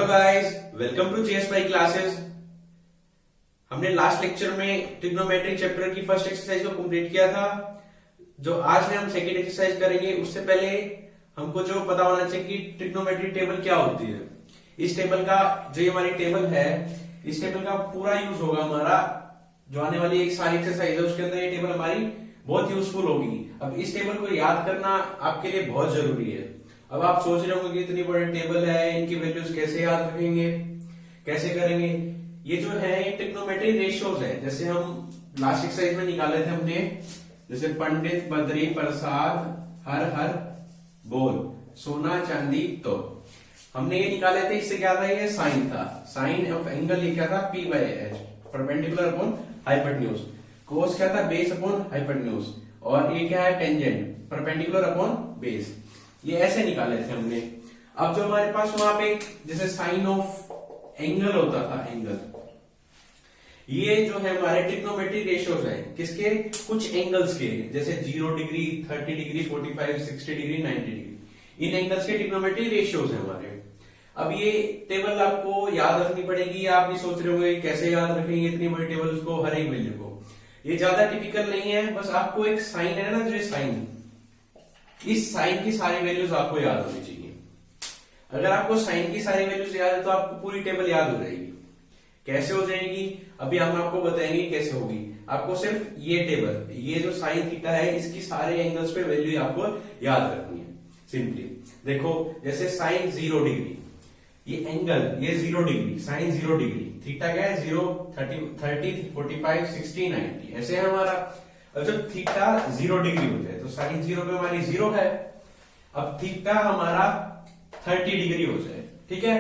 Guys, welcome to JSPI classes. हमने last lecture में trigonometry chapter की फर्स्ट एक्सरसाइज को कंप्लीट किया था। जो आज में हम सेकेंड एक्सरसाइज करेंगे उससे पहले हमको जो पता होना चाहिए कि ट्रिग्नोमेट्री टेबल क्या होती है। इस टेबल का जो ये हमारी टेबल है, इस टेबल का पूरा यूज होगा हमारा जो आने वाली एक सारी एक्सरसाइज है उसके अंदर ये टेबल हमारी बहुत यूजफुल होगी। अब इस टेबल को याद करना आपके लिए बहुत जरूरी है। अब आप सोच रहे होंगे कि इतनी बड़ी टेबल है, इनकी वैल्यूज कैसे याद रखेंगे, कैसे करेंगे। ये जो है ये ट्रिग्नोमेट्री रेशियोज है। जैसे हम लास्ट एक्सरसाइज में निकाले थे हमने, जैसे पंडित बद्री प्रसाद हर हर बोल सोना चांदी तो हमने ये निकाले थे। इससे क्या था, ये साइन था, साइन ऑफ एंगल ये क्या था, P by H perpendicular upon hypotenuse. Cos क्या था, बेस अपॉन हाइपोटेन्यूज। और ये क्या है, टेंजेंट परपेंडिकुलर अपॉन बेस। ये ऐसे निकाले थे हमने। अब जो हमारे पास वहां पे जैसे साइन ऑफ एंगल होता था, एंगल, ये जो है हमारे ट्रिग्नोमेट्री रेशियोज है किसके, कुछ एंगल्स के, जैसे 0 डिग्री 30 डिग्री 45 60 डिग्री 90 डिग्री। इन एंगल्स के ट्रिग्नोमेट्री रेशियोज है हमारे। अब ये टेबल आपको याद रखनी पड़ेगी। आप भी सोच रहे होंगे कैसे याद रखेंगे इतनी बड़ी टेबल को, हर एक वैल्यू को। ये ज्यादा टिपिकल नहीं है, बस आपको एक साइन है ना, जो साइन, इस साइन की सारी वैल्यूज आपको याद होनी चाहिए। अगर आपको साइन की सारी वैल्यूज याद है तो आपको पूरी टेबल याद हो जाएगी। कैसे हो जाएगी, अभी हम आपको बताएंगे कैसे होगी। आपको सिर्फ ये टेबल, ये जो साइन थीटा है, इसकी सारे एंगल्स पे वैल्यू आपको याद रखनी है। सिंपली देखो, जैसे साइन 0 डिग्री, ये एंगल ये 0 डिग्री, साइन 0 डिग्री, थीटा क्या है 0 30 45 60 90 ऐसे है हमारा। अब जब थीटा 0 डिग्री हो जाए तो साइन 0 पे हमारी 0 है। अब थीटा हमारा 30 डिग्री हो जाए, ठीक है,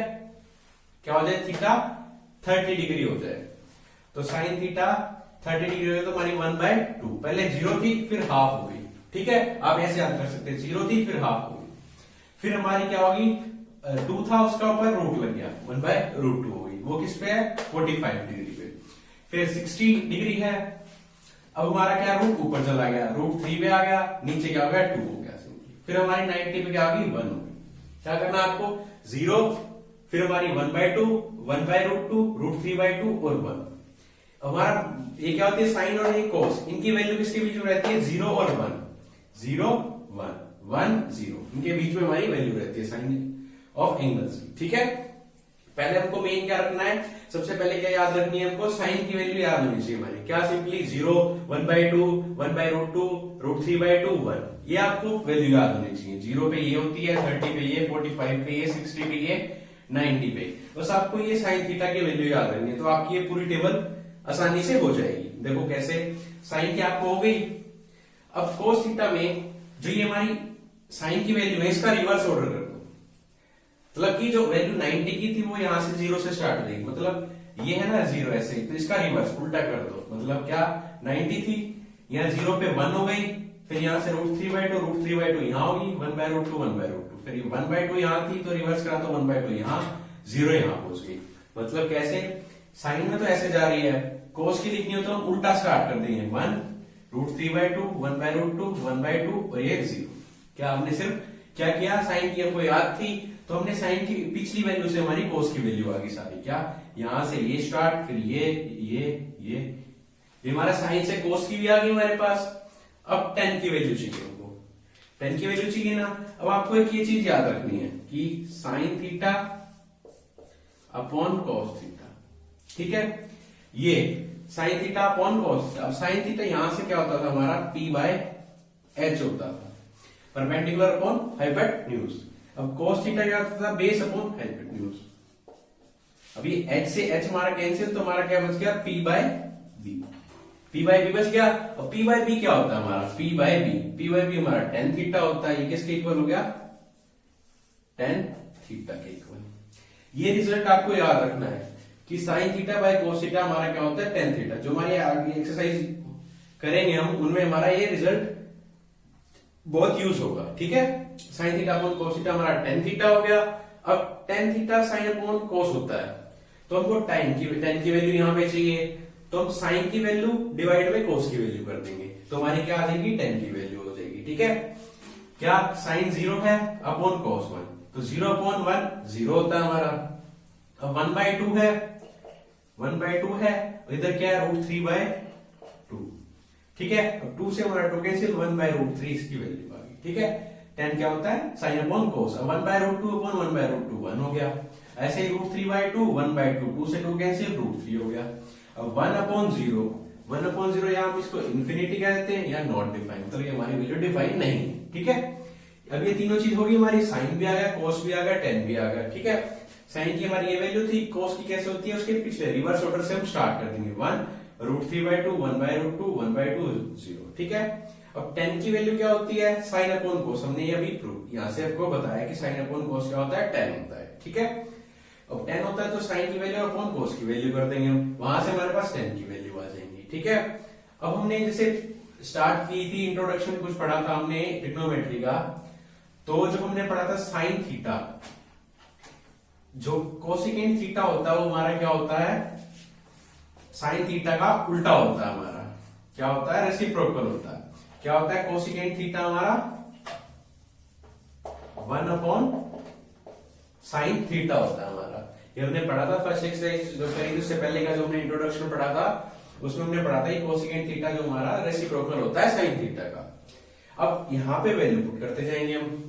क्या हो जाए, थीटा 30 डिग्री हो जाए तो साइन थीटा 30 डिग्री हो जाए तो हमारी 1/2, पहले 0 थी फिर हाफ हो गई, ठीक है। आप ऐसे याद कर सकते हैं, 0 थी फिर हाफ हो गई, फिर हमारी क्या होगी, 2 था उसका ऊपर रूट लग गया, 1/√2 हो गई। वो किस पे है, 45 डिग्री पे। फिर 60 डिग्री है, अब हमारा क्या, रूट ऊपर चला गया, √3 पे आ गया, नीचे क्या हो गया, 2 हो गया सिंपली। फिर हमारी 90 पे क्या आ गई, 1 हो गई। क्या करना आपको, 0, फिर हमारी 1/2, 1/√2, √3/2 और 1। हमारा ये क्या होती है, साइन और ये कोस, इनकी वैल्यू किसके बीच में रहती है, 0 और 1, 0 1 1 0, इनके बीच में हमारी वैल्यू रहती है साइन ऑफ एंगल्स, ठीक है। पहले हमको मेन क्या रखना है, सबसे पहले क्या याद रखनी है हमको, साइन की वैल्यू याद होनी चाहिए हमारी। क्या, सिंपली 0 1/2 1/√2 √3/2 1, ये आपको वैल्यू याद होनी चाहिए। 0 पे ये होती है, 30 पे ये, 45 पे ये, 60 पे ये, 90 पे। बस आपको ये साइन थीटा की वैल्यू याद रखनी है तो आपकी ये पूरी टेबल आसानी से हो जाएगी। देखो कैसे, साइन की आपको हो गई। अब कोस थीटा में जो ये हमारी साइन की वैल्यू है, इसका रिवर्स ऑर्डर कर दो। मतलब कि जो वैल्यू 90 की थी वो यहां से 0 से स्टार्ट हो जाएगी, मतलब ये है ना 0 ऐसे, तो इसका रिवर्स उल्टा कर दो। मतलब क्या, 90 थी, यहाँ 0 पे 1 हो गई, फिर यहां से √3/2 यहां होगी, 1/√2 1/√2, फिर 1/2 यहां थी तो रिवर्स करा तो 1/2 यहां, 0 यहां पहुंच गई। मतलब कैसे, साइन में तो ऐसे जा रही है, कोस की लिखनी हो तो हम उल्टा स्टार्ट कर देंगे, 1 √3/2 1/√2 1/2 और ये 0। क्या हमने सिर्फ क्या किया, साइन की हमको याद थी तो हमने साइन की पिछली वैल्यू से हमारी कोस की वैल्यू आ गई सारी। क्या, यहां से ये स्टार्ट, फिर ये हमारा साइन से कोस की भी आ गई हमारे पास। अब tan की वैल्यू चाहिए हमको, tan की वैल्यू चाहिए ना। अब आपको एक ये चीज याद रखनी है कि sine theta upon cos theta, ठीक है, ये साइन थीटा अपॉन कॉस। अब साइन थीटा यहां से क्या होता था हमारा, p/h होता था, परपेंडिकुलर अपॉन हाइपोटेन्यूज। अब cos थीटा क्या होता था, बेस अपॉन हाइपोटेन्यूज। अभी h से h हमारा कैंसिल तो हमारा क्या बच गया, p/b, p/b बच गया। और p/b क्या होता है हमारा, p/b हमारा tan थीटा होता है। ये किसके इक्वल हो गया, tan थीटा के इक्वल। ये रिजल्ट आपको याद रखना है कि sine theta by cos theta हमारा क्या होता है, tan थीटा। जो हमारी आगे एक्सरसाइज करेंगे हम, उनमें हमारा ये रिजल्ट बहुत यूज होगा, ठीक है। Sine theta upon cos theta हमारा tan थीटा हो गया। अब tan थीटा साइन अपॉन कोस होता है तो हमको tan की वैल्यू यहां पे चाहिए, तो हम साइन की वैल्यू डिवाइड बाय कोस की वैल्यू कर देंगे तो हमारी क्या आ जाएगी, tan की वैल्यू हो जाएगी, ठीक है। क्या, साइन 0 है अपॉन कोस 1, तो 0/1 0 होता है हमारा, अब 1/2 है, 1/2 है, इधर क्या है √3/2, ठीक है। अब 2 से हमारा 2 कैंसिल, 1/√3 इसकी वैल्यू आ गई, ठीक है। tan क्या होता है साइन अपॉन कोस, 1/√2 अपॉन 1/√2 1 हो गया। ऐसे ही √3/2 1/2, 2 से 2 कैंसिल, √3 हो गया। अब 1/0, 1/0 या हम इसको इन्फिनिटी कह देते हैं या नॉट डिफाइन, मतलब ये हमारी वैल्यू डिफाइन नहीं, ठीक है। अब ये तीनों चीज होगी हमारी, साइन भी आ गया, कोस भी आ गया, tan भी आ गया, ठीक है। साइन की हमारी ये वैल्यू थी, कोस की कैसे होती है उसके पिछले रिवर्स ऑर्डर से हम स्टार्ट कर देंगे, 1 √3/2 1/√2 1/2 0, ठीक है। अब tan की वैल्यू क्या होती है साइन अपॉन कोस, हमने ये अभी प्रूव यहां से आपको बताया कि साइन अपॉन कोस क्या होता है tan होता है, ठीक है। अब tan होता है तो साइन की वैल्यू अपॉन कोस की वैल्यू कर देंगे हम, वहां से हमारे पास tan की वैल्यू आ जाएंगी, ठीक है। अब हमने जैसे स्टार्ट की थी इंट्रोडक्शन, कुछ पढ़ा था हमने ट्रिग्नोमेट्री का, तो जब हमने पढ़ा था साइन थीटा, जो कोसिकेंट थीटा होता है वो हमारा क्या होता है साइन थीटा का उल्टा होता है, हमारा क्या होता है रेसिप्रोकल होता है। क्या होता है कोसिकेंट थीटा हमारा 1 साइन थीटा होता है हमारा, ये हमने पढ़ा था फर्स्ट एक्सरसाइज जो करी थी उससे पहले का जो हमने इंट्रोडक्शन पढ़ा था उसमें हमने पढ़ा था कोसिकेंट थीटा जो हमारा रेसिप्रोकल होता है साइन थीटा का। अब यहाँ पे वैल्यू पुट करते जाएंगे हम,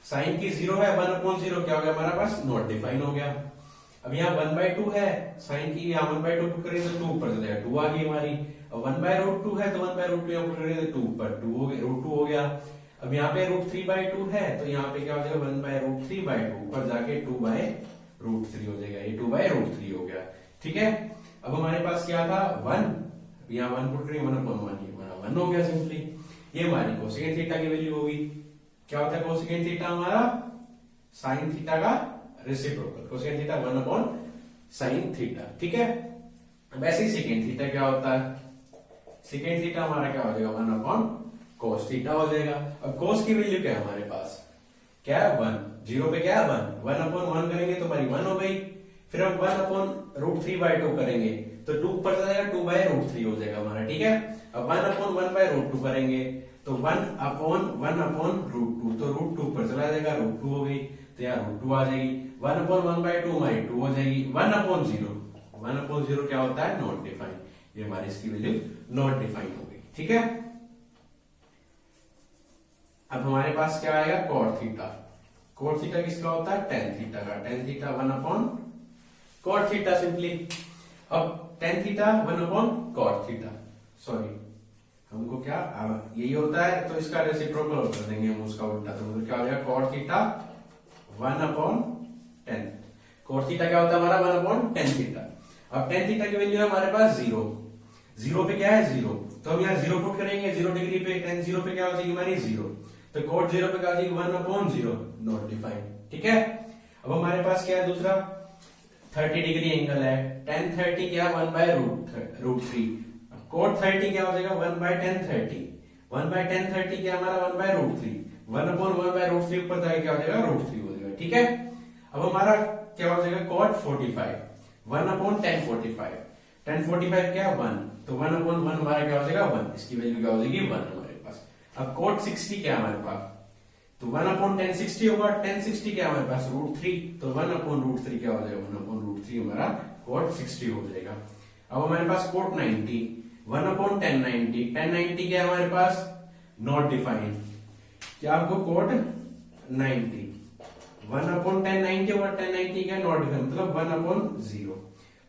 साइन की 0 है, 1/0 क्या हो गया हमारा पास नॉट डिफाइन हो गया। अब यहाँ 1/2 है, साइन की यहाँ 1/2 पुट करेंगे तो 2 ऊपर चले जाएगा, 2 आ गई हमारी। अब 1/√2 है तो 1/√2 यहाँ पुट करेंगे तो 2 ऊपर 2 हो गया, √2 हो गया। अब यहाँ पे √3/2 है तो यहाँ पे क्या हो जाएगा 1/√3/2 ऊपर जाके 2/√3 हो जाएगा, ये 2/√3 हो गया, ठीक है। अब हमारे पास क्या था 1, यहाँ 1 पुट करेंगे 1/1, ये हमारा 1 हो गया सिंपली। ये हमारी कोसेकेंट थीटा की वैल्यू होगी। क्या होता है कोसेकेंट थीटा हमारा साइन थीटा का reciprocal, cosecant theta 1/sin theta, ठीक है। अब ऐसे ही सेकेंड थीटा क्या होता है, सेकेंड थीटा हमारा क्या हो जाएगा 1/cos थीटा हो जाएगा। अब cos की वैल्यू क्या है हमारे पास, क्या है 1, 0 पे क्या है 1, 1/1 करेंगे तो हमारी 1 हो गई। फिर हम 1/√3/2 करेंगे तो 2 ऊपर चला जाएगा, 2/√3 हो जाएगा हमारा, ठीक है। अब 1/1/√2 करेंगे तो 1/1/√2, तो √2 ऊपर चला जाएगा, √2 हो गई, तो यहाँ √2 आ जाएगी। 1/1/2 हमारी 2 हो जाएगी। 1/0 क्या होता है नॉट डिफाइन, ये हमारी इसकी वैल्यू नॉट डिफाइन हो गई, ठीक है। अब हमारे पास क्या आएगा cot थीटा, cot थीटा किसका होता है tan थीटा का, tan theta 1/cot theta simply. अब tan theta 1/cot theta, sorry हमको क्या यही होता है तो इसका रेसिप्रोकल कर देंगे हम उसका उल्टा, तो क्या हो जाएगा cot theta 1/tan। cot theta क्या होता है हमारा 1/tan थीटा। अब tan थीटा की वैल्यू है हमारे पास 0, 0 पे क्या है 0, तो हम यहाँ 0 पुट करेंगे, 0 डिग्री पे tan 0 पे क्या हो जाएगी हमारी 0, तो cot 0 पे क्या हो जाएगी 1/0 नॉट डिफाइन, ठीक है। अब हमारे पास क्या है दूसरा 30 डिग्री एंगल है, tan 30 क्या 1/√3, cot 30 क्या हो जाएगा 1/tan 30, 1/tan 30 क्या हमारा 1/√3, 1/1/√3 ऊपर जाएगा क्या हो जाएगा √3 हो जाएगा, ठीक है। अब हमारा क्या हो जाएगा cot 45, 1/tan 45, tan 45 क्या 1, तो 1/1 हमारा क्या हो जाएगा 1, इसकी वैल्यू क्या हो जाएगी 1 हमारे पास। अब cot 60 क्या हमारे पास, तो 1/tan 60 होगा, tan 60 क्या हमारे पास √3, तो 1/√3 क्या हो जाएगा 1/√3 हमारा cot 60 हो जाएगा। अब हमारे पास cot 90, 1/tan 90, tan 90 क्या हमारे पास नॉट डिफाइन, क्या आपको cot 90, 1/tan 90 होगा, tan 90 क्या नॉट डिफाइन मतलब 1/0,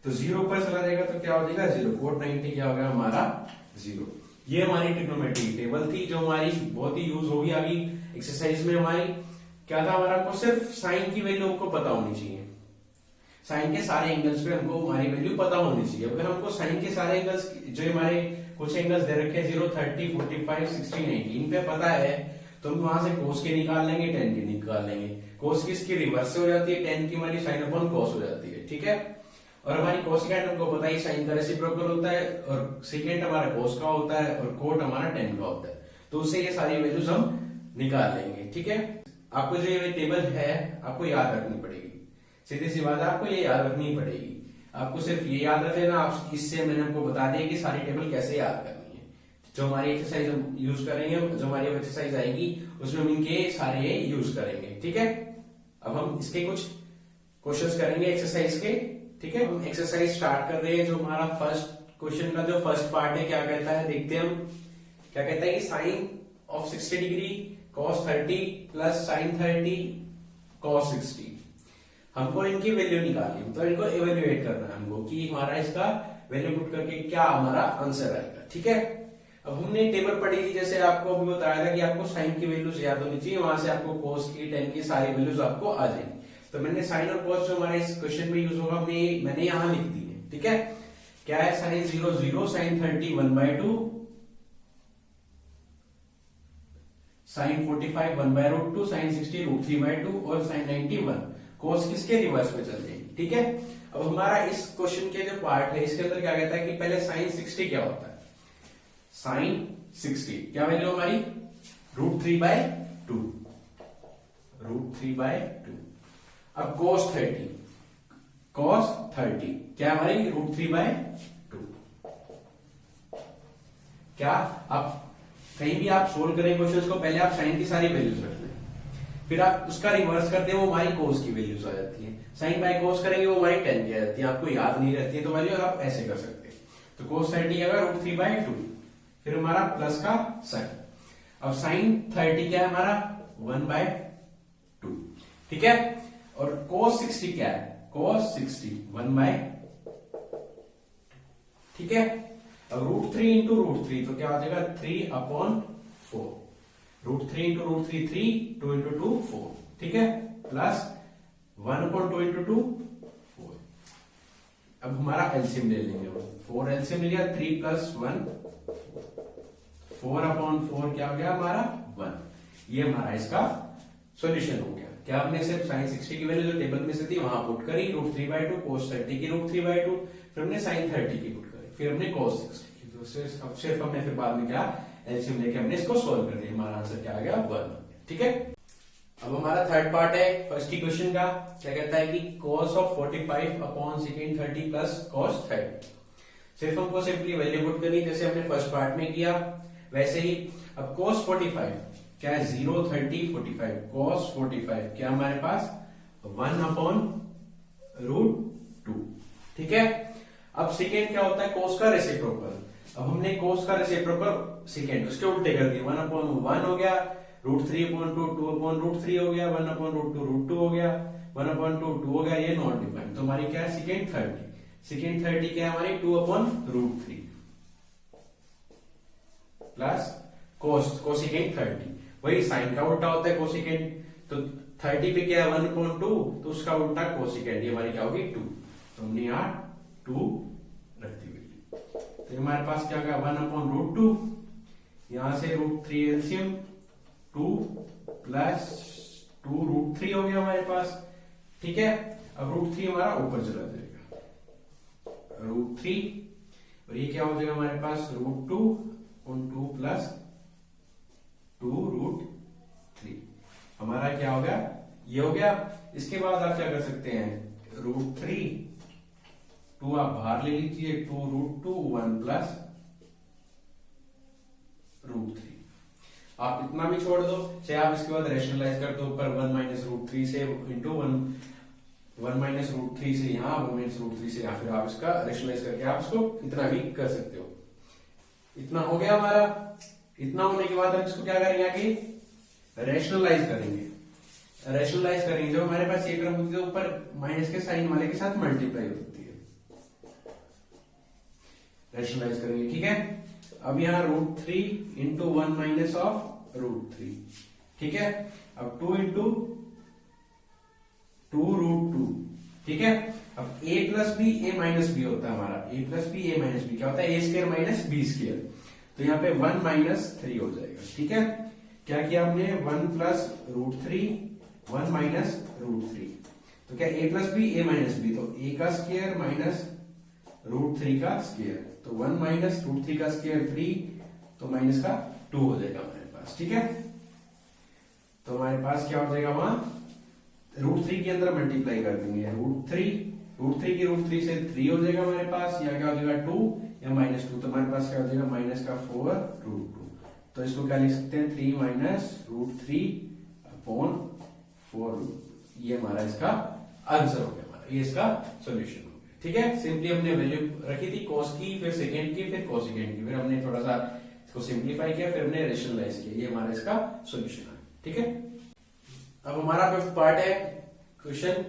तो 0 पर चला जाएगा तो क्या हो जाएगा 0, cot 90 क्या हो गया हमारा 0। ये हमारी ट्रिग्नोमेट्री टेबल थी जो हमारी बहुत ही यूज होगी आगे एक्सरसाइज में। हमारी क्या था हमारा को सिर्फ साइन की वैल्यू हमको पता होनी चाहिए, साइन के सारे एंगल्स पे हमको हमारी वैल्यू पता होनी चाहिए। अगर हमको साइन के सारे एंगल्स जो हमारे कुछ एंगल्स दे रखे हैं 0, 30, 45, 60, 90 इन पे पता है तो हम वहां से कोस के निकाल लेंगे, tan के निकाल लेंगे। कोस किसकी रिवर्स से हो जाती है, tan की हमारी साइन अपॉन कोस हो जाती है, ठीक है। और हमारी कोसेकेंट हमको पता ही साइन का रेसिप्रोकल होता है, और सेकेंड हमारा कोस का होता है, और कोट हमारा tan का होता है, तो उससे ये सारी वैल्यूज हम निकाल लेंगे, ठीक है। आपको जो ये टेबल है आपको याद रखनी पड़ेगी, सीधी सी बात है आपको ये याद रखनी पड़ेगी। आपको सिर्फ ये याद रख लेना, आप इससे मैंने आपको बता दिया कि सारी टेबल कैसे याद करनी है। जो हमारी एक्सरसाइज हम यूज करेंगे, जो हमारी एक्सरसाइज आएगी उसमें हम इनके सारे यूज करेंगे, ठीक है। अब हम इसके कुछ क्वेश्चंस करेंगे एक्सरसाइज के। ठीक है, हम एक्सरसाइज स्टार्ट कर रहे हैं। जो हमारा फर्स्ट क्वेश्चन का जो फर्स्ट पार्ट है क्या कहता है देखते हैं हम। क्या कहता है कि sine of 60 degree cos 30 plus sine 30 cos 60। हमको इनकी वैल्यू निकालनी, तो इनको इवेल्युएट करना है हमको कि हमारा इसका वैल्यू पुट करके क्या हमारा आंसर आएगा। ठीक है, अब हमने टेबल पढ़ी थी, जैसे आपको अभी बताया था कि आपको साइन की वैल्यूज याद होनी चाहिए, वहां से आपको cos की tan की सारी वैल्यूज आपको आ जाएंगी। तो मैंने साइन और cos जो हमारे इस क्वेश्चन में यूज होगा मैंने यहां लिख दी है। ठीक है, क्या है, साइन 0 0, साइन 30 1/2, साइन 45 1/√2, साइन 60 √3/2 और साइन 90 1। cos किसके रिवर्स में चल जाएगी। ठीक है, अब हमारा इस क्वेश्चन के जो पार्ट है इसके अंदर क्या कहता है कि पहले साइन 60 क्या होता है। साइन 60 क्या वैल्यू हमारी, √3/2, √3/2। अब cos 30 क्या हमारी, √3/2। क्या आप कहीं भी आप सोल्व करें क्वेश्चन को, पहले आप साइन की सारी वैल्यूज रख लें, फिर आप उसका रिवर्स करते हैं, वो हमारी cos की वैल्यूज आ जाती है। साइन बाय cos करेंगे वो हमारी tan की आ जाती है, आपको याद नहीं रहती है तो वैल्यू आप ऐसे कर सकते हैं। तो cos 30 अगर √3/2, फिर हमारा प्लस का साइन। अब साइन 30 क्या है हमारा, 1/2। ठीक है, और cos 60 क्या है, cos 60 1/2। ठीक है, अब √3 इंटू √3 तो क्या हो जाएगा, 3/4। √3 इंटू √3 3, 2 इंटू 2 4। ठीक है, प्लस 1/2 इंटू 2 4। अब हमारा एलसीएम ले लेंगे, 4 एलसीएम ले लिया, 3 प्लस 1 4/4 क्या हो गया हमारा 1। ये हमारा इसका सॉल्यूशन हो गया। क्या हमने सिर्फ साइन 60 की वैल्यू जो टेबल में से थी वहां पुट करी, √3/2, cos 30 की √3/2, फिर हमने साइन 30 की पुट करी, फिर हमने cos 60 की। तो सिर्फ हमने फिर बाद में क्या एलसीएम लेके हमने इसको सोल्व कर दिया, हमारा आंसर क्या आ गया 1। ठीक है, अब हमारा थर्ड पार्ट है फर्स्ट क्वेश्चन का। क्या कहता है कि cos of 45/sec 30 plus cos 30। सिर्फ हमको सिंपली वैल्यू पुट करनी, जैसे हमने फर्स्ट पार्ट में किया वैसे ही। अब cos 45 क्या है, 0 30 45, cos 45 क्या हमारे पास 1/√2। ठीक है, अब सेकेंड क्या होता है, cos का रेसिप्रोकल। अब हमने cos का रेसिप्रोकल सेकेंड उसके उल्टे कर दिया, 1/1 हो गया, √3/2 2/√3 हो गया, 1/√2 √2 हो गया, 1/2 2 हो गया, ये नॉट डिफाइंड। तो हमारी क्या है सेकेंड 30 क्या है हमारी 2/√3 प्लस कोसिकेंड 30। वही साइन का उल्टा होता है कोसिकेंड, तो 30 पे क्या है 1/2, तो उसका उल्टा कोसिकेंड, ये हमारी क्या होगी 2। तो हमने यहाँ 2 रख दी हुई। तो हमारे पास क्या होगा 1/√2, यहां से √3 एलसीएम 2 प्लस 2 √3 हो गया हमारे पास। ठीक है, अब √3 हमारा ऊपर चला जाएगा, √3, और ये क्या हो जाएगा हमारे पास √2 प्लस 2√3। हमारा क्या हो गया, ये हो गया। इसके बाद आप क्या कर सकते हैं, √3 2 आप बाहर ले लीजिए, 2√2 1 प्लस √3। आप इतना भी छोड़ दो, चाहे आप इसके बाद रेशनलाइज कर दो, ऊपर 1 माइनस √3 से इंटू 1 माइनस √3 से यहाँ, 1 माइनस √3 से यहाँ, फिर आप इसका रेशनलाइज करके आप इसको इतना भी कर सकते हो। इतना हो गया हमारा। इतना होने के बाद हम इसको क्या करेंगे, आगे रेशनलाइज करेंगे। रेशनलाइज करेंगे जब हमारे पास ये क्रम होती है, ऊपर माइनस के साइन वाले के साथ मल्टीप्लाई होती है, रेशनलाइज करेंगे। ठीक है, अब यहाँ √3 इंटू 1 माइनस ऑफ √3। ठीक है, अब 2 इंटू 2√2। ठीक है, अब a plus b a minus b होता है हमारा, a plus b a minus b क्या होता है, a square minus b square. तो यहाँ पे 1 माइनस 3 हो जाएगा। ठीक है, क्या किया हमने 1 प्लस √3 1 माइनस √3, तो क्या a plus b a minus b, तो a का स्क्वायर माइनस √3 का स्क्वायर, तो 1 माइनस √3 का स्क्वायर 3, तो माइनस का 2 हो जाएगा हमारे पास। ठीक है, तो हमारे पास क्या हो जाएगा, वहां √3 के अंदर मल्टीप्लाई कर देंगे, √3 की √3 से 3 हो जाएगा हमारे पास, या क्या हो जाएगा 2 या -2, तो हमारे पास क्या हो जाएगा माइनस का 4√2। तो इसको क्या लिख सकते हैं, 3 माइनस √3/4। ये हमारा इसका आंसर हो गया, हमारा ये इसका सॉल्यूशन हो गया। ठीक है, सिंपली हमने वैल्यू रखी थी कॉस की, फिर सेकेंड की, फिर कोसेकेंड की, फिर हमने थोड़ा सा इसको सिंप्लीफाई किया, फिर हमने रेशनलाइज किया। ये हमारा इसका सॉल्यूशन है। ठीक है, अब हमारा फिफ्थ पार्ट है क्वेश्चन।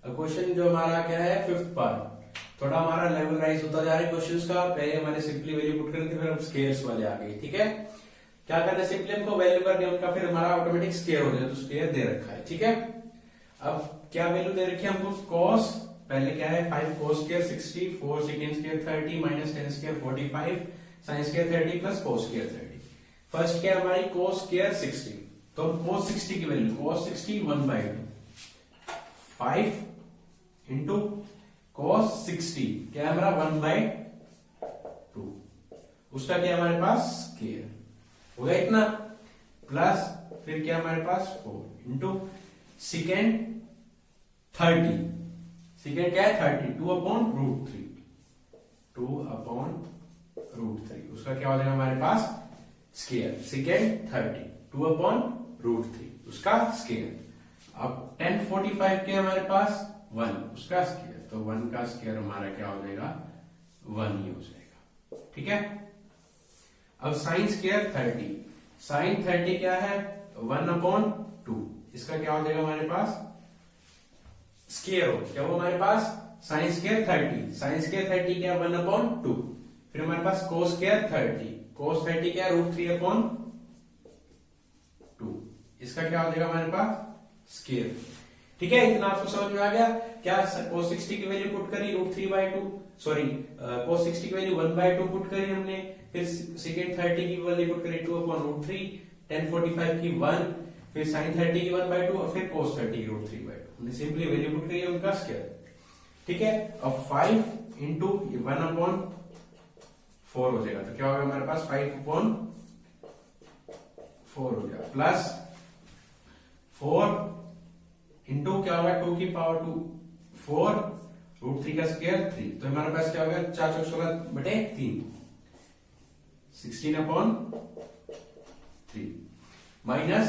क्वेश्चन जो हमारा क्या है, फिफ्थ पार्ट, थोड़ा हमारा लेवल राइज होता जा रहा है क्वेश्चंस का। पहले हमारे सिंपली वैल्यू पुट करनी थी, फिर हम स्केयर्स वाले आ गए। ठीक है, क्या करना है, सिंपली हमको वैल्यू करके उनका फिर हमारा ऑटोमेटिक स्केयर हो जाए, तो स्केयर दे रखा है। ठीक है, अब क्या वैल्यू दे रखी है हमको, कॉस, पहले क्या है 5 cos square 60, 4 second square 30 minus 10 square 45, sin square 30 plus cos square 30। First क्या हमारी cos स्क्वायर 60, तो हम cos 60 की वैल्यू cos 60 1/2 5 इंटू cos 60 क्या है हमारा 1/2, उसका क्या हमारे पास स्क्वायर हो गया इतना, प्लस फिर क्या हमारे पास 4 इंटू सेकेंड 30, सेकेंड क्या है 30, 2/√3, 2/√3, उसका क्या हो जाएगा हमारे पास स्क्वायर, सेकेंड 30, 2/√3, उसका स्क्वायर। अब 1045 के हमारे पास 1, उसका स्क्वायर, तो 1 का स्क्वायर हमारा क्या हो जाएगा 1 ही हो जाएगा। ठीक है, अब साइन स्क्वायर 30, साइन 30 क्या है 1/2, इसका क्या हो जाएगा हमारे पास स्क्वायर हो, क्या वो हमारे पास साइन स्क्वायर 30, साइन स्क्वायर 30 क्या 1/2, फिर हमारे पास कोस स्क्वायर 30, कोस 30 क्या √3/2, इसका क्या हो जाएगा हमारे पास स्क्वायर। ठीक है, इतना आपको समझ में आ गया। क्या cos 60 की वैल्यू पुट करी √3/2, सॉरी cos 60 की वैल्यू 1/2 पुट करी हमने, फिर सेकेंड 30 की वैल्यू पुट करी 2/√3, 1045 की 1, फिर sin 30 की 1/2 और फिर cos 30 की √3/2, हमने सिंपली वैल्यू पुट करी है उनका स्क्वायर। ठीक है, अब 5 इंटू 1/4 हो जाएगा, तो क्या होगा हमारे पास 5/4 हो जाएगा, प्लस 4 इंटू क्या होगा 2 की पावर 2 4, √3 का स्क्वायर 3, तो हमारे पास क्या होगा 4 × 16/3, 16/3 माइनस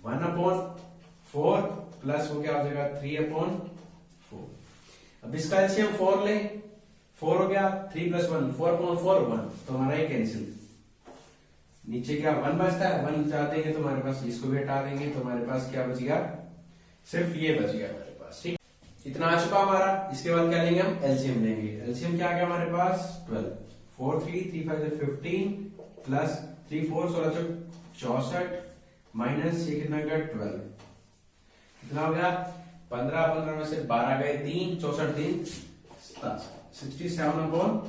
1/4 प्लस वो क्या हो जाएगा 3/4। अब इसका एलसीएम 4 ले, 4 हो गया, 3 + 1 4/4 1, तो हमारा ये कैंसिल, नीचे क्या 1 बचता है, 1 हटा देंगे तो हमारे पास इसको भी हटा देंगे, तो हमारे पास क्या बच गया, सिर्फ ये बच गया हमारे पास। ठीक, इतना आ चुका हमारा। इसके बाद क्या लेंगे हम, एलसीएम लेंगे। एलसीएम क्या आ गया हमारे पास 12, 4 3 3 5 15 प्लस 3 4 16 64 माइनस ये कितना गया 12, कितना हो गया 15 15 में से 12 गए 3, 64 3 67/,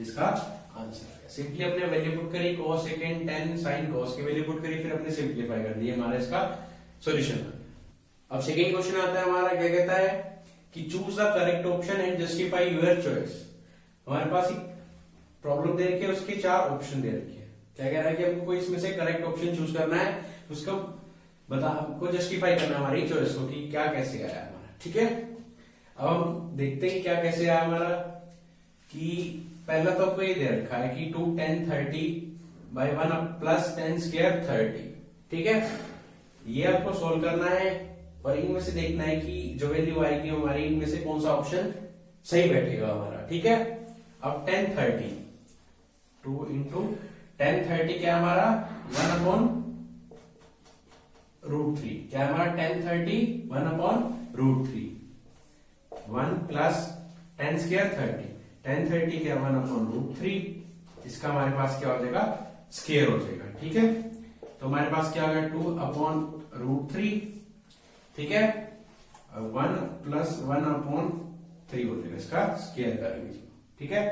इसका आंसर आ गया। सिंपली अपने वैल्यू पुट करी, cos सेकेंड 10 sin cos की वैल्यू पुट करी, फिर अपने सिंप्लीफाई कर दिया, हमारा इसका सॉल्यूशन। अब सेकेंड क्वेश्चन आता है हमारा, क्या कहता है कि choose the correct option and justify your choice. हमारे पास एक प्रॉब्लम दे रखी है, उसके 4 ऑप्शन दे रखे हैं। क्या कह रहा है कि हमको कोई इसमें से करेक्ट ऑप्शन चूज करना है, उसको हमको जस्टिफाई करना है हमारी चॉइस को कि क्या कैसे आया हमारा। ठीक है, अब हम देखते हैं क्या कैसे आया हमारा। कि पहला तो आपको ये दे रखा है कि 2 10 30/1 प्लस 10 स्क्वायर 30। ठीक है, ये आपको सोल्व करना है और इनमें से देखना है कि जो वैल्यू आएगी हमारी इनमें से कौन सा ऑप्शन सही बैठेगा हमारा। ठीक है, अब 10 30 2 इंटू 10 30 क्या हमारा 1/√3, क्या हमारा 10 30 1/√3, 1 प्लस 10 स्क्वायर 30, 10 30 क्या 1/√3, इसका हमारे पास क्या हो जाएगा स्क्वायर हो जाएगा। ठीक है, तो हमारे पास क्या होगा 2/√3। ठीक है, 1 प्लस 1/3 हो जाएगा, इसका स्क्वायर करेंगे। ठीक है,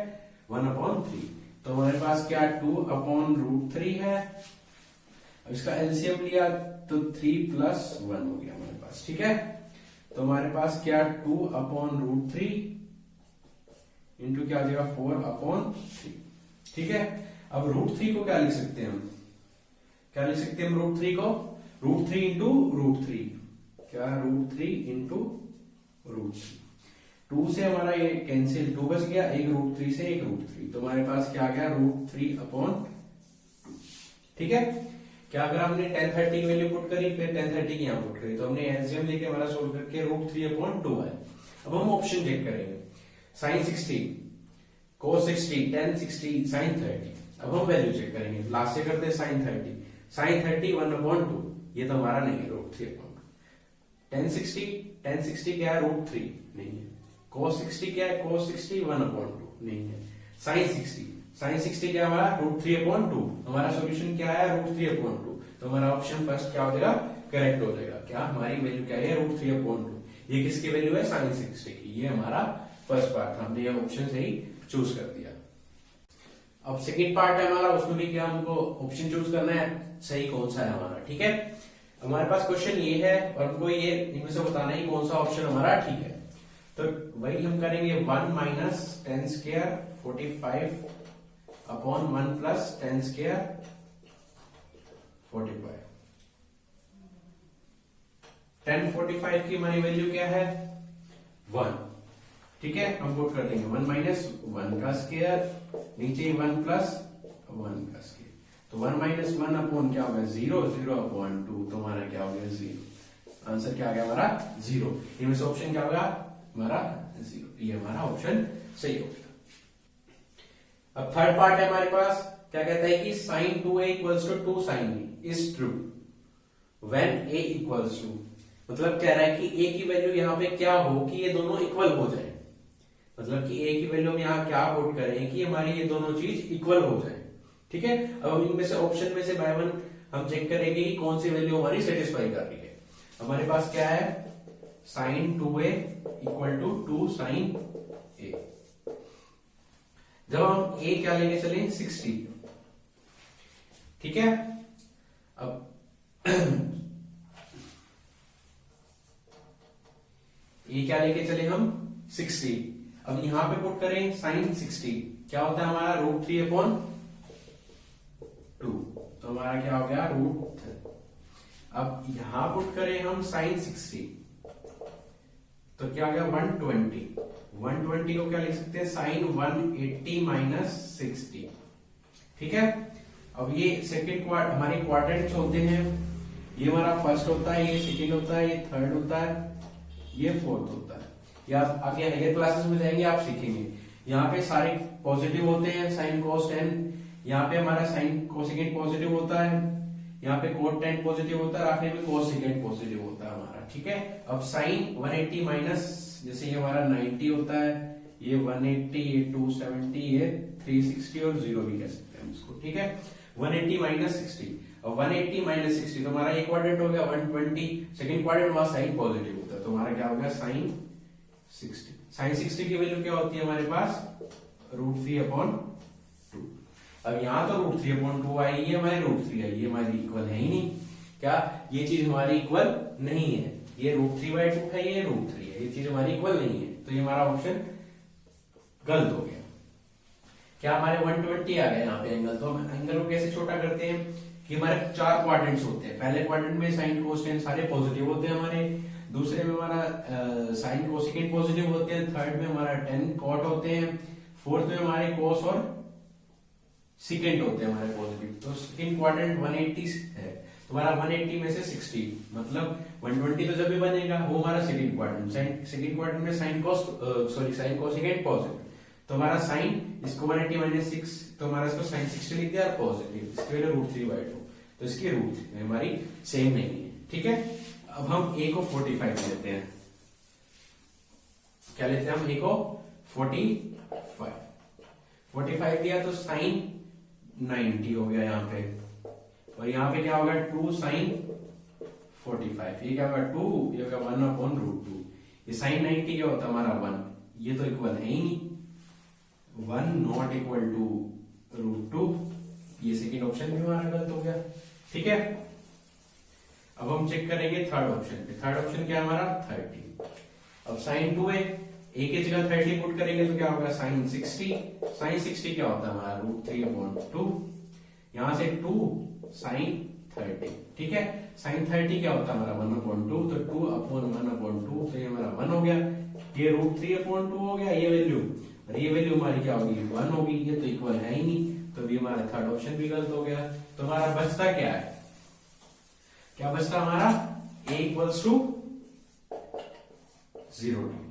1/3, तो हमारे पास क्या 2/√3 है। अब इसका एलसीएम लिया तो 3 + 1 हो गया हमारे पास। ठीक है, तो हमारे पास क्या 2/√3 इंटू क्या आ जाएगा 4/3। ठीक है, अब √3 को क्या लिख सकते हैं हम, क्या लिख सकते हैं हम √3 को, √3 इंटू √3, क्या √3 इंटू √3, 2 से हमारा ये कैंसिल, 2 बच गया, एक √3 से एक √3, तो हमारे पास क्या आ गया √3/2। ठीक है, क्या अगर हमने 1030 की वैल्यू पुट करी फिर 1030 की यहाँ पुट करी तो हमने एलसीएम लेके हमारा सोल्व करके √3/2 आया। अब हम ऑप्शन चेक करेंगे, sin 60, cos 60, tan 60, sin 30। अब हम वैल्यू चेक करेंगे, लास्ट से करते हैं sin 30 1/2, ये तो हमारा नहीं है √3/2। tan 60 क्या है √3 नहीं है। cos 60 क्या है cos 60 1/2 नहीं है। sin 60 क्या हमारा √3/2, हमारा सॉल्यूशन क्या है √3/2, तो हमारा ऑप्शन फर्स्ट क्या हो जाएगा करेक्ट हो जाएगा। क्या हमारी वैल्यू क्या है √3/2, ये किसकी वैल्यू है sin 60 की, ये हमारा फर्स्ट पार्ट था, हमने ये ऑप्शन से ही चूज कर दिया। अब सेकंड पार्ट है हमारा, उसमें भी क्या हमको ऑप्शन चूज करना है सही कौन सा है हमारा, ठीक है। हमारे पास क्वेश्चन ये है और हमको ये इनमें से बताना है कौन सा ऑप्शन हमारा ठीक है। तो वही हम करेंगे 1 माइनस 10 स्क्वायर 45/1 प्लस 10 स्क्वायर 45। 1045 की हमारी वैल्यू क्या है 1, ठीक है। हम पुट कर देंगे 1 माइनस 1 का स्क्वायर, नीचे 1 प्लस 1 का स्क्वायर, तो 1 माइनस 1 अपॉन क्या होगा 0, 0/2, तो हमारा क्या हो गया 0। आंसर क्या आ गया हमारा 0। इनमें से ऑप्शन क्या होगा हमारा 0, ये हमारा ऑप्शन सही हो गया। अब थर्ड पार्ट है हमारे पास, क्या कहता है कि sin 2a equals to 2 sin a is true when a equals to, मतलब कह रहा है कि a की वैल्यू यहाँ पे क्या हो कि ये दोनों इक्वल हो जाए, मतलब कि a की वैल्यू में यहाँ क्या पुट करें कि हमारी ये दोनों चीज इक्वल हो जाए, ठीक है। अब हम इनमें से ऑप्शन में से बाय वन हम चेक करेंगे कि कौन सी वैल्यू हमारी सेटिस्फाई कर रही है। हमारे पास क्या है sin 2a equal to 2 sin a। जब हम a क्या लेके चले 60, ठीक है। अब a क्या लेके चले हम 60, अब यहां पे पुट करें sin 60 क्या होता है हमारा √3/2, तो हमारा क्या हो गया √3। अब यहां पुट करें हम sin 60 तो क्या हो गया 120 को क्या लिख सकते हैं sin 180 माइनस 60, ठीक है। अब ये सेकंड हमारे क्वाड्रेंट्स होते हैं, ये हमारा फर्स्ट होता है, ये सेकंड होता है, ये थर्ड होता है, ये फोर्थ होता है। या आगे हायर क्लासेस में जाएंगे आप सीखेंगे, यहाँ पे सारे पॉजिटिव होते हैं sin cos 10, यहाँ पे हमारा sin कोसेकेंट पॉजिटिव होता है, यहाँ पे cot 10 पॉजिटिव होता है, आखिर में कोसेकेंट पॉजिटिव होता है हमारा, ठीक है। अब sin 180 माइनस, जैसे ये हमारा 90 होता है, ये 180, ये 270, ये 360 और 0 भी कह सकते हैं इसको, ठीक है। 180 माइनस 60, और 180 माइनस 60 तो हमारा एक क्वाड्रेंट हो गया 120, सेकंड क्वाड्रेंट हमारा साइन पॉजिटिव होता है, तो हमारा क्या हो गया sin 60। sin 60 की वैल्यू क्या होती है हमारे पास √3/2। अब यहाँ तो √3/2 आई, ये हमारी √3 आई, ये हमारी इक्वल है ही नहीं, क्या ये चीज हमारी इक्वल नहीं है, ये √3/2 है, ये √3 है, ये चीज हमारी इक्वल नहीं है, तो ये हमारा ऑप्शन गलत हो गया। क्या हमारे 120 आ गया यहाँ पे एंगल, तो हम एंगल को कैसे छोटा करते हैं कि हमारे 4 क्वाड्रेंट्स होते हैं, पहले क्वाड्रेंट में sin cos 10 सारे पॉजिटिव होते हैं हमारे, दूसरे में हमारा sin कोसेकेंट पॉजिटिव होते हैं, थर्ड में हमारा 10 cot होते हैं, फोर्थ में हमारे cos और सेकेंट होते हैं हमारे पॉजिटिव। तो सेकंड क्वाड्रेंट 180 है, तो हमारा 180 में से 60 मतलब 120 तो जब भी बनेगा वो हमारा सेकंड क्वाड्रेंट, सेकंड क्वाड्रेंट में sin कोसेकेंट पॉजिटिव, तो हमारा sin इसको 180 माइनस 6, तो हमारा इसको sin 60 लिख दिया पॉजिटिव, इसकी वैल्यू √3/2, तो इसकी √3 हमारी सेम नहीं है, ठीक है। अब हम a को 45 लेते हैं, क्या लेते हैं हम a को 45 दिया तो sin 90 हो गया यहाँ पे, और यहाँ पे क्या होगा 2 sin 45, ये क्या होगा 2, ये होगा 1/√2, ये sin 90 क्या होता है हमारा 1, ये तो इक्वल है ही नहीं, 1 नॉट इक्वल टू √2, ये सेकंड ऑप्शन भी हमारा गलत हो गया, ठीक है। अब हम चेक करेंगे थर्ड ऑप्शन पे, थर्ड ऑप्शन क्या है हमारा 30। अब sin 2a, a की जगह 30 पुट करेंगे तो क्या होगा sin 60 क्या होता है हमारा √3/2, यहां से 2 sin 30, ठीक है। sin 30 क्या होता है हमारा 1/2, तो 2/1/2, तो ये हमारा 1 हो गया, ये √3/2 हो गया ये वैल्यू, और ये वैल्यू हमारी क्या होगी 1 होगी, ये तो इक्वल है ही नहीं, तो भी हमारा थर्ड ऑप्शन भी गलत हो गया। तो हमारा बचता क्या है क्या बचता हमारा a इक्वल्स टू 0 डिग्री।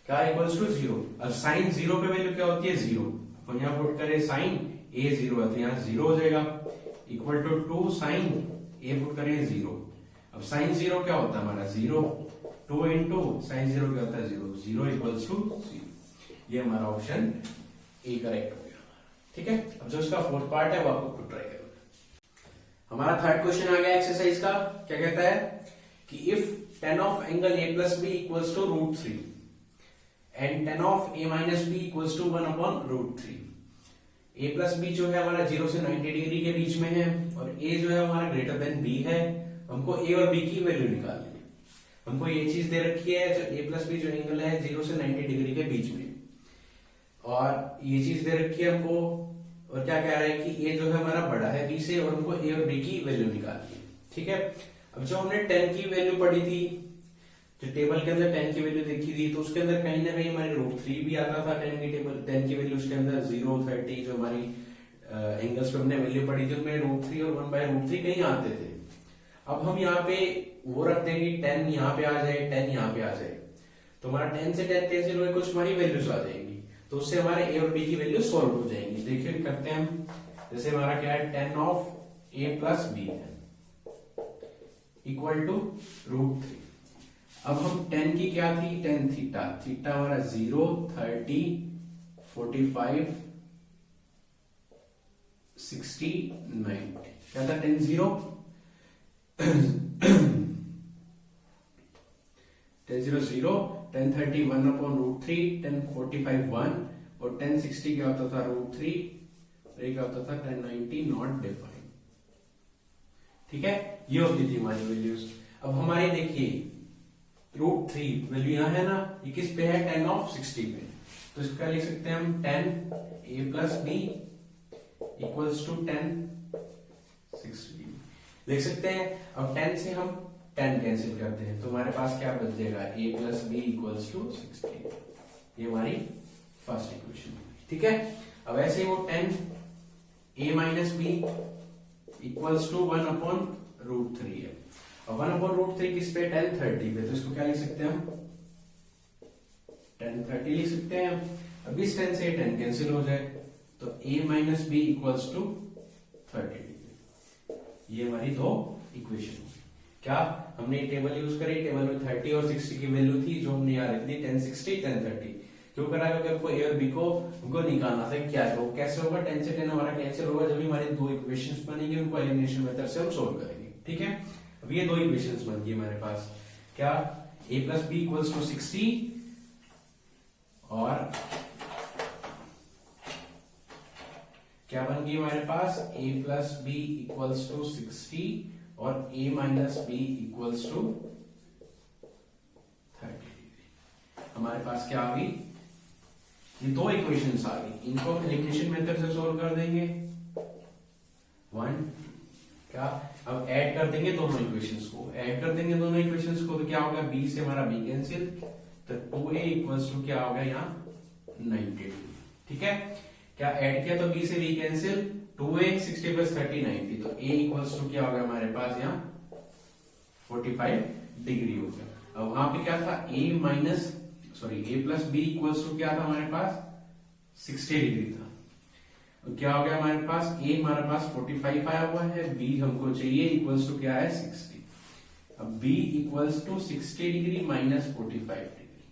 क्या इक्वल्स टू 0। अब साइन 0 पे वैल्यू क्या होती है 0। हम यहां पुट करें साइन a 0 है तो यहां 0 हो जाएगा, equal to 2 sine a put करें 0। अब साइन 0 क्या होता है हमारा 0, 2 इंटू साइन 0 क्या होता है 0, 0 इक्वल्स टू 0। ये हमारा ऑप्शन ए करेक्ट हो गया। ठीक है, अब जो इसका फोर्थ पार्ट है वो आपको खुद ट्राई करना। हमारा थर्ड क्वेश्चन आ गया एक्सरसाइज का। क्या कहता है कि if tan of angle a plus B equals to √3 and tan of a minus B equals to 1/√3। a plus B जो है हमारा 0 से 90 डिग्री के बीच में है और a जो है हमारा ग्रेटर देन b है। हमको a और b की वैल्यू निकालनी है। हमको ये चीज दे रखी है जो a प्लस बी जो एंगल है 0 से 90 डिग्री के बीच में, और ये चीज दे रखी है हमको, और क्या कह रहा है कि a जो है हमारा बड़ा है b से और हमको a और b की वैल्यू निकालनी है। ठीक है, अब जो हमने 10 की वैल्यू पढ़ी थी, जो टेबल के अंदर 10 की वैल्यू देखी थी, तो उसके अंदर कहीं ना कहीं हमारे √3 भी आता था 10 की टेबल, 10 की वैल्यू उसके अंदर 0, 30 जो हमारी एंगल्स पे हमने वैल्यू पढ़ी थी उनमें √3 और 1/√3 कहीं आते थे। अब हम यहाँ पे वो रख देंगे 10 यहाँ पे आ जाए, 10 यहाँ पे आ जाए, तो हमारा 10 से 10 कैंसिल हुए, कुछ हमारी वैल्यूज आ जाएंगी, तो उससे हमारे a और b की वैल्यू सॉल्व हो जाएंगी। देखिए करते हैं हम, जैसे हमारा क्या है tan of a plus B है इक्वल टू √3। अब हम 10 की क्या थी, tan थीटा, थीटा हमारा 0, 30, 45, 60, 90। क्या था tan 0 tan 0 0, tan 30 1/√3, tan 45 1 और tan 60 क्या होता था √3 और ये क्या होता था tan 90 नॉट डिफाइंड। ठीक है, ये होती थी हमारी वैल्यूज। अब हमारी देखिए √3 वैल्यू यहां है ना, ये किस पे है tan ऑफ 60 पे, तो इसको क्या लिख सकते हैं हम tan a plus B equals to tan 60 लिख सकते हैं। अब 10 से हम 10 कैंसिल करते हैं तो हमारे पास क्या बच जाएगा a plus B equals to 60। ये हमारी फर्स्ट इक्वेशन। ठीक है, अब ऐसे वो 10 a minus B equals to 1/√3 है। अब 1/√3 किस पे, tan 30 पे, तो इसको क्या लिख सकते हैं हम tan 30 लिख सकते हैं। अब इस 10 से 10 कैंसिल हो जाए तो a minus B equals to 30 degree. ये हमारी दो इक्वेशन। क्या हमने टेबल यूज करी, टेबल में 30 और 60 की वैल्यू थी जो हमने यहाँ रख दी, tan 60 tan 30। क्यों करा, क्योंकि हमको a और b को हमको निकालना था क्या है, वो कैसे होगा, 10 से 10 हमारा कैंसिल होगा जब हमारी दो इक्वेशंस बनेंगी, उनको एलिमिनेशन मेथड से हम सोल्व करेंगे। ठीक है, अब ये दो इक्वेशंस बन गई हमारे पास, क्या a plus B equals to 60 और क्या बन गई हमारे पास a plus B equals to 60 और a minus B equals to 30 degree. हमारे पास क्या आ गई, ये दो इक्वेशंस आ गई, इनको हम एलिमिनेशन मेथड से सोल्व कर देंगे। 1 क्या, अब ऐड कर देंगे दोनों इक्वेशंस को, ऐड कर देंगे दोनों इक्वेशंस को, तो क्या होगा b से हमारा b कैंसिल, तो 2a इक्वल्स टू क्या होगा यहाँ 90 डिग्री। ठीक है, क्या ऐड किया तो b से b कैंसिल, 2a 60 प्लस 30 90, तो a इक्वल्स टू क्या होगा हमारे पास यहाँ 45 डिग्री हो गया। अब वहां पे क्या था a plus B equals to क्या था हमारे पास 60 डिग्री था। तो क्या हो गया हमारे पास, a हमारे पास 45 आया हुआ है, b हमको चाहिए इक्वल्स टू क्या है 60। अब b equals to 60 degree minus 45 degree,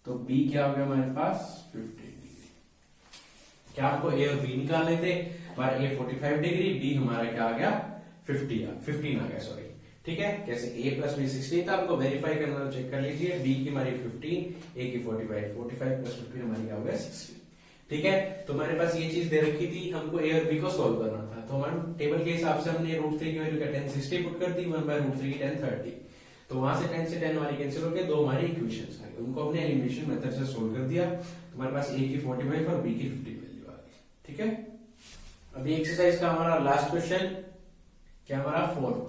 तो b क्या हो गया हमारे पास 50 डिग्री। क्या आपको a और b निकालने थे, हमारा a 45 डिग्री, b हमारा क्या आ गया 15 आ गया, सॉरी। ठीक है, कैसे a प्लस बी 16 था, आपको वेरीफाई करना तो चेक कर लीजिए, b की हमारी 15, a की 45 प्लस 15 हमारी क्या हो गया 60। ठीक है, तो हमारे पास ये चीज दे रखी थी, हमको a और b को सॉल्व करना था, तो हमारे टेबल के हिसाब से हमने √3 की वैल्यू क्या tan 60 पुट कर दी, 1/√3 की tan 30, तो वहां से 10 से 10 हमारी कैंसिल हो गए, दो हमारी इक्वेशंस आ गई, उनको हमने एलिमिनेशन मेथड से सोल्व कर दिया, तो हमारे पास a की 45 और b की 50 वैल्यू आ गई। ठीक है, अभी एक्सरसाइज का हमारा लास्ट क्वेश्चन, क्या हमारा फोर्थ,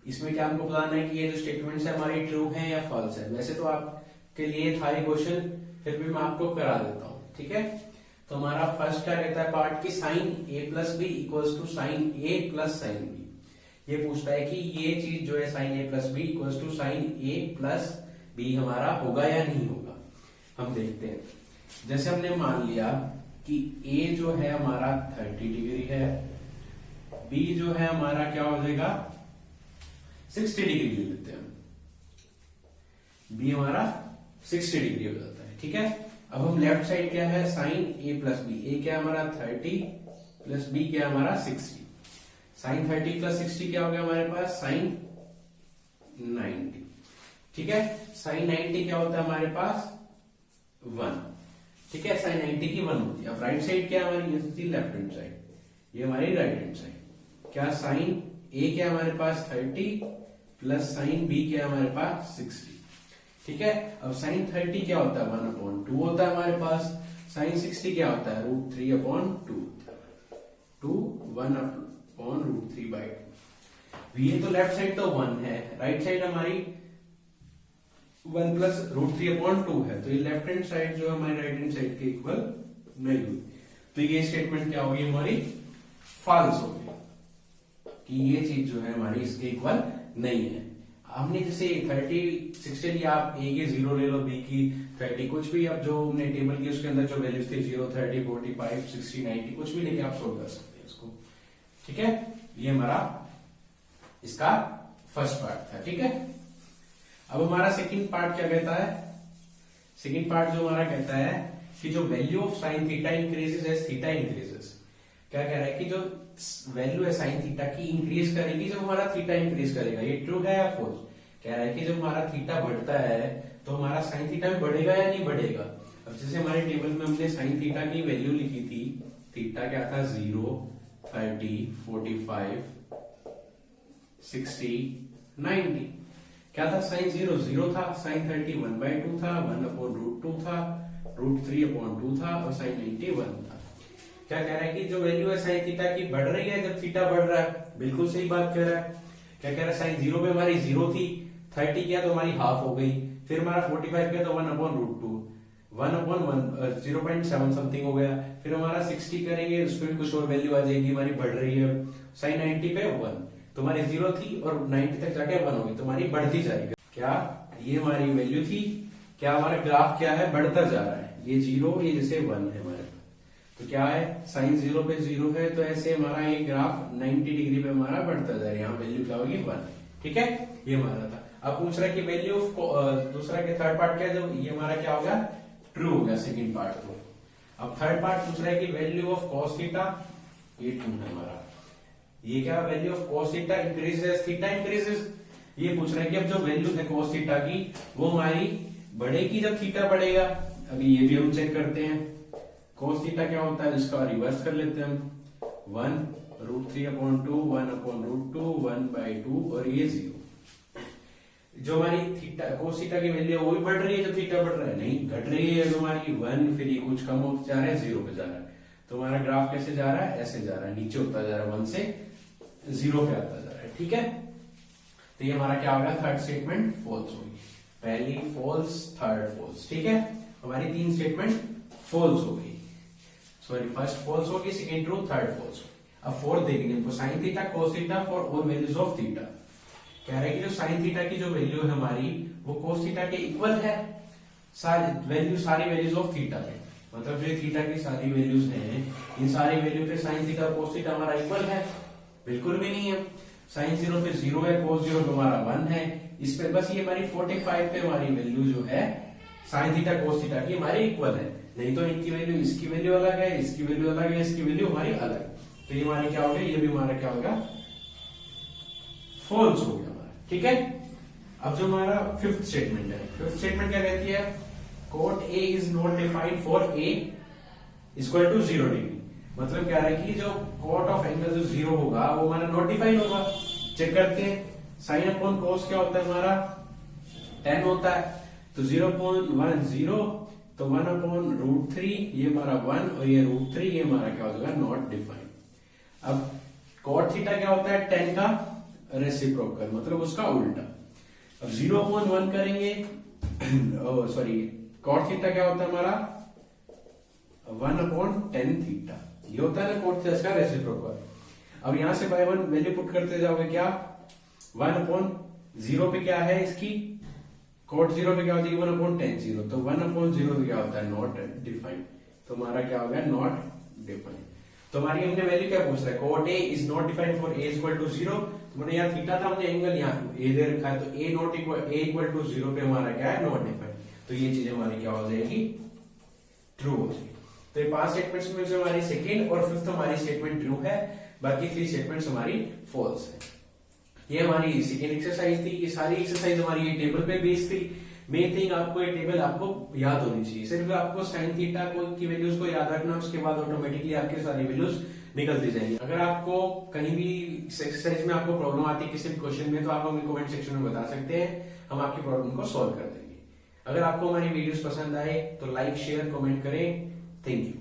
इसमें क्या हमको बताना है कि ये जो स्टेटमेंट्स है हमारी ट्रू है या फॉल्स है। वैसे तो आपके लिए था ये क्वेश्चन, फिर भी मैं आपको करा देता हूं। ठीक है, तो हमारा फर्स्ट क्या कहता है पार्ट की sine a plus B equals to sine a plus sine B. ये पूछता है कि ये चीज जो है sine A plus B equal to sine A plus B हमारा होगा या नहीं होगा। हम देखते हैं। जैसे हमने मान लिया कि ए जो है हमारा 30 डिग्री है, बी जो है हमारा क्या हो जाएगा 60 डिग्री ले लेते हैं हम, बी हमारा 60 डिग्री हो जाता है। ठीक है, अब हम लेफ्ट साइड क्या है साइन ए प्लस बी, ए क्या है हमारा 30 प्लस बी क्या है हमारा 60, साइन 30 प्लस 60 क्या हो गया हमारे पास साइन 90। ठीक है, साइन 90 क्या होता है हमारे पास 1। ठीक है, साइन 90 की 1 होती है। अब राइट साइड क्या है हमारी, ये होती है लेफ्ट हैंड साइड, ये हमारी राइट हैंड साइड। क्या साइन ए क्या हमारे पास 30 प्लस साइन बी क्या है हमारे पास 60। ठीक है, अब साइन 30 क्या होता है 1/2 होता है हमारे पास, साइन 60 क्या होता है √3/2, 2 1/√3/2। ये तो लेफ्ट साइड तो 1 है, राइट साइड हमारी 1 प्लस √3/2 है, तो ये लेफ्ट हैंड साइड जो है हमारी राइट हैंड साइड के इक्वल नहीं हुई। तो ये स्टेटमेंट क्या होगी हमारी फॉल्स होगी कि ये चीज जो है हमारी इसके इक्वल नहीं है। हमने जैसे 30 60 लिया, आप ए की 0 ले लो, बी की 30, कुछ भी अब जो हमने टेबल की उसके अंदर जो वैल्यूज थे 0 30 45 60 90 कुछ भी लेके आप सोल्व कर सकते हैं इसको। ठीक है, ये हमारा इसका फर्स्ट पार्ट था। ठीक है, अब हमारा सेकंड पार्ट क्या कहता है, सेकंड पार्ट जो हमारा कहता है कि जो value of sine theta increases as theta increases. क्या कह रहा है कि जो वैल्यू है साइन थीटा की इंक्रीज करेगी जब हमारा थीटा इंक्रीज करेगा। ये ट्रू है या फॉल्स? कह रहा है कि जब हमारा थीटा बढ़ता है तो हमारा साइन थीटा भी बढ़ेगा या नहीं बढ़ेगा। अब जैसे हमारे टेबल में हमने साइन थीटा की वैल्यू लिखी थी, थीटा क्या था 0 30 45 60 90। क्या था साइन 0 0 था, साइन 30 1/2 था, 1/√2 था, √3/2 था और साइन 90 1 था। क्या कह रहा है कि जो वैल्यू है साइन थीटा की बढ़ रही है जब थीटा बढ़ रहा है। बिल्कुल सही बात कह रहा है। क्या कह रहा है साइन 0 पे हमारी 0 थी, 30 किया तो हमारी हाफ हो गई, फिर हमारा 45 किया तो 1/√2 1/1 0.7 समथिंग हो गया, फिर हमारा 60 करेंगे उसमें भी कुछ और वैल्यू आ जाएगी हमारी बढ़ रही है। साइन 90 पे 1, तुम्हारी 0 थी और 90 तक जाके 1 होगी, तुम्हारी बढ़ती जाएगी। क्या ये हमारी वैल्यू थी, क्या हमारा ग्राफ क्या है बढ़ता जा रहा है, ये 0 ये जैसे 1 है हमारे। तो क्या है साइन 0 पे 0 है तो ऐसे हमारा ये ग्राफ 90 डिग्री पे हमारा बढ़ता जा रहा है, यहाँ वैल्यू क्या होगी 1। ठीक है, ये हमारा था। अब पूछ रहा है कि वैल्यू ऑफ दूसरा के थर्ड पार्ट क्या है, जब ये हमारा क्या हो गया ट्रू हो गया सेकंड पार्ट को। अब थर्ड पार्ट पूछ रहा है कि वैल्यू ऑफ कॉस थीटा, ये ट्रू है हमारा। ये क्या value of cos theta increases theta increases. ये पूछ रहा है कि अब जो वैल्यू है कॉस थीटा की वो हमारी बढ़ेगी जब थीटा बढ़ेगा। अभी ये भी हम चेक करते हैं। cos थीटा क्या होता है, इसका रिवर्स कर लेते हैं हम, 1√3/2 1/√2 1/2 और ये 0। जो हमारी थीटा cos थीटा की वैल्यू वो भी बढ़ रही है जब थीटा बढ़ रहा है, नहीं घट रही है जो हमारी 1, फिर ये कुछ कम होता जा रहा है 0 पे जा रहा है। तो हमारा ग्राफ कैसे जा रहा है, ऐसे जा रहा है, नीचे होता जा रहा है, 1 से 0 पे आता जा रहा है। ठीक है, तो ये हमारा क्या होगा थर्ड स्टेटमेंट फॉल्स होगी। पहली फॉल्स, थर्ड फॉल्स। ठीक है, हमारी 3 स्टेटमेंट फॉल्स हो गई। सॉरी, फर्स्ट फॉल्स होगी, सेकंड ट्रू, थर्ड फॉल्स। अब फोर्थ देखेंगे हमको, sine theta cos theta for all values of theta. कह रहा है कि जो साइन थीटा की जो वैल्यू है हमारी वो cos थीटा के इक्वल है सारी वैल्यूज ऑफ थीटा पे। मतलब जो थीटा की सारी वैल्यूज हैं इन सारी वैल्यू पे साइन थीटा cos थीटा हमारा इक्वल है, बिल्कुल भी नहीं है। साइन 0 पे 0 है, cos 0 पे हमारा 1 है। इस पे बस ये हमारी 45 पे हमारी वैल्यू जो है साइन थीटा cos थीटा की हमारी इक्वल है, नहीं तो इनकी वैल्यू, इसकी वैल्यू अलग है, इसकी वैल्यू अलग है, इसकी वैल्यू हमारी अलग। तो ये हमारी क्या हो गया, ये भी हमारा क्या होगा फॉल्स हो गया हमारा। ठीक है, अब जो हमारा फिफ्थ स्टेटमेंट है, फिफ्थ स्टेटमेंट क्या कहती है, cot A is not defined for A equal to 0 डिग्री। मतलब क्या है कि जो cot ऑफ एंगल जो 0 होगा वो हमारा नॉट डिफाइंड होगा। चेक करते हैं, साइन अपॉन cos क्या होता है हमारा 10 होता है, तो 0.1 0, तो 1/√3 ये हमारा 1 और ये √3 ये हमारा क्या हो जाएगा नॉट डिफाइंड। अब cot थीटा क्या होता है 10 का रेसिप्रोकल, मतलब उसका उल्टा। अब 0/1 करेंगे, सॉरी cot थीटा क्या होता है हमारा 1/10 थीटा, ये होता है ना cot थीटा का रेसिप्रोकल। अब यहां से बाय वन वैल्यू पुट करते जाओगे, क्या 1/0 पे क्या है इसकी, cot 0 पे क्या होती है 1/10 0, तो 1/0 पे क्या होता है नॉट डिफाइंड, तो हमारा क्या हो गया नॉट डिफाइंड। तो हमारी हमने वैल्यू क्या पूछ रहा है, cot A is not defined for A equal to 0, तो मैंने यहाँ थीटा था, हमने एंगल यहाँ A दे रखा है, तो A not equal A equal to 0 पे हमारा क्या है नॉट डिफाइंड, तो ये चीज हमारी क्या हो जाएगी ट्रू हो जाएगी। तो ये 5 स्टेटमेंट्स में जो हमारी सेकेंड और फिफ्थ हमारी स्टेटमेंट ट्रू है, बाकी 3 स्टेटमेंट्स हमारी फॉल्स है। ये हमारी सेकेंड एक्सरसाइज थी। ये सारी एक्सरसाइज हमारी ये टेबल पे बेस्ड थी। मेन थिंग आपको ये टेबल आपको याद होनी चाहिए, सिर्फ आपको साइन थीटा की वैल्यूज को याद रखना, उसके बाद ऑटोमेटिकली आपके सारी वैल्यूज निकलती जाएंगी। अगर आपको कहीं भी एक्सरसाइज में आपको प्रॉब्लम आती है किसी भी क्वेश्चन में, तो आप हमें कमेंट सेक्शन में बता सकते हैं, हम आपकी प्रॉब्लम को सॉल्व कर देंगे। अगर आपको हमारी वीडियोस पसंद आए तो लाइक शेयर कमेंट करें। Thank you.